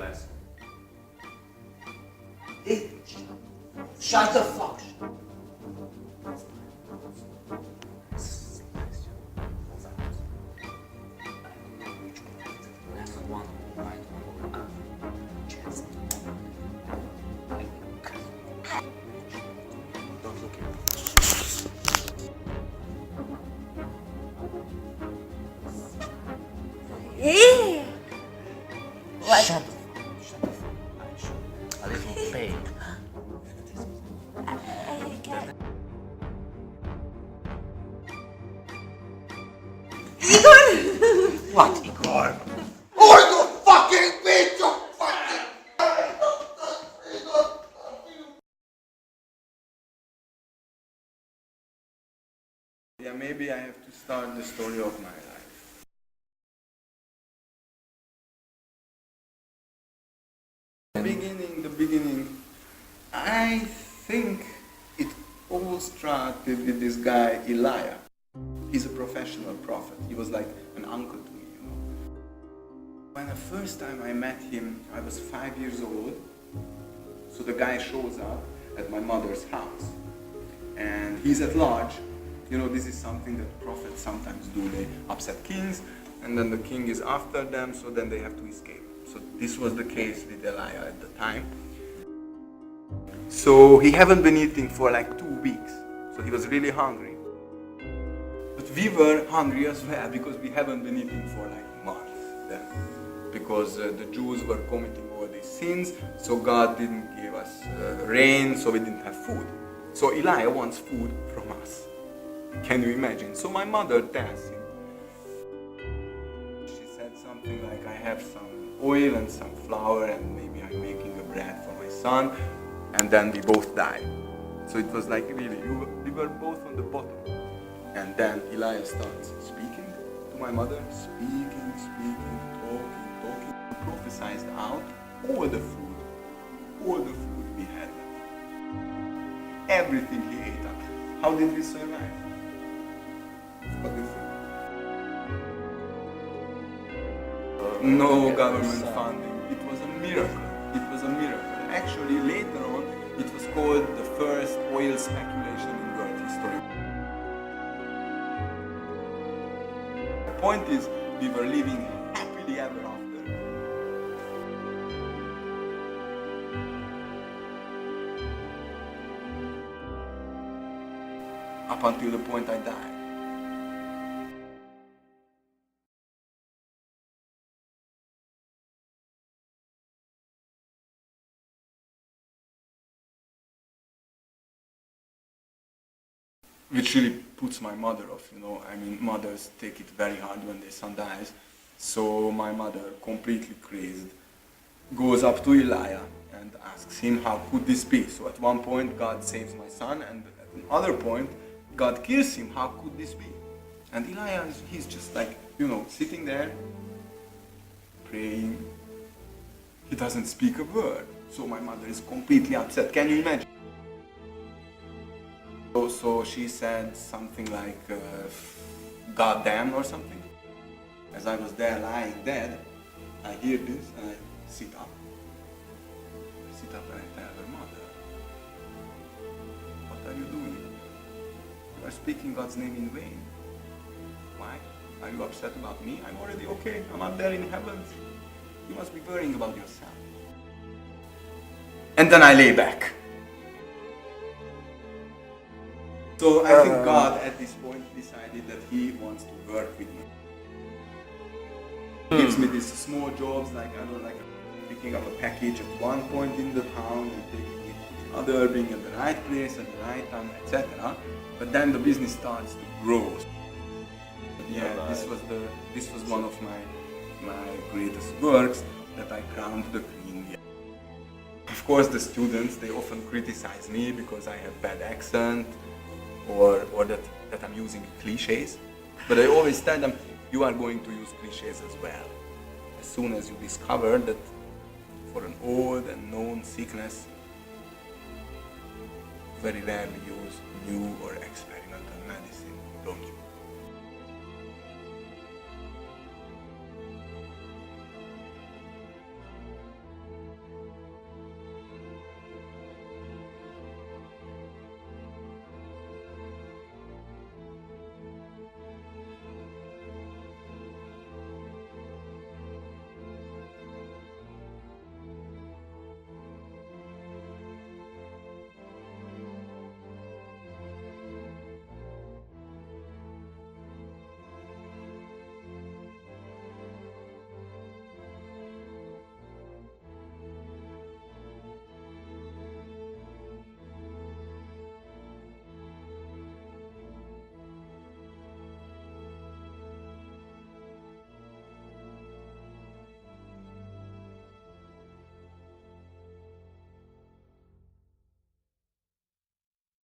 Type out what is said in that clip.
Glass. Shut the fuck. Shut the fuck. A little pain. What, Igor? Oh, you fucking bitch! You fucking... Yeah, maybe I have to start the story of my life. The beginning, I think it all started with this guy, Elijah. He's a professional prophet. He was like an uncle to me, you know. When the first time I met him, I was 5 years old. So the guy shows up at my mother's house. And he's at large. You know, this is something that prophets sometimes do. They upset kings, and then the king is after them, so then they have to escape. So this was the case with Elijah at the time. So he hadn't been eating for like 2 weeks. So he was really hungry. But we were hungry as well because we haven't been eating for like months then. Because the Jews were committing all these sins, so God didn't give us rain, so we didn't have food. So Elijah wants food from us. Can you imagine? So my mother tells him. She said something like, I have some oil and some flour and maybe I'm making a bread for my son, and then we both died. So it was like really, we were both on the bottom. And then Elijah starts speaking to my mother, speaking, talking, prophesied out all the food we had. Everything he ate up. How did we survive? What do you think? No government funding. It was a miracle. It was a miracle. Actually, later on, it was called the first oil speculation in world history. The point is, we were living happily ever after. Up until the point I died. Which really puts my mother off, you know. I mean, mothers take it very hard when their son dies. So my mother, completely crazed, goes up to Elijah and asks him, how could this be? So at one point, God saves my son, and at another point, God kills him. How could this be? And Elijah, he's just like, you know, sitting there, praying. He doesn't speak a word. So my mother is completely upset. Can you imagine? So she said something like, God damn or something. As I was there lying dead, I hear this and I sit up. I sit up and I tell her, Mother, what are you doing? You are speaking God's name in vain. Why? Are you upset about me? I'm already okay. I'm up there in heaven. You must be worrying about yourself. And then I lay back. So I think God at this point decided that He wants to work with me. He gives me these small jobs, like I don't like picking up a package at one point in the town and taking it to the other, being at the right place at the right time, etc. But then the business starts to grow. Yeah, this was one of my greatest works that I crowned the queen. Yeah. Of course, the students, they often criticize me because I have bad accent. Or that I'm using cliches, but I always tell them, you are going to use cliches as well. As soon as you discover that for an old and known sickness, very rarely use new or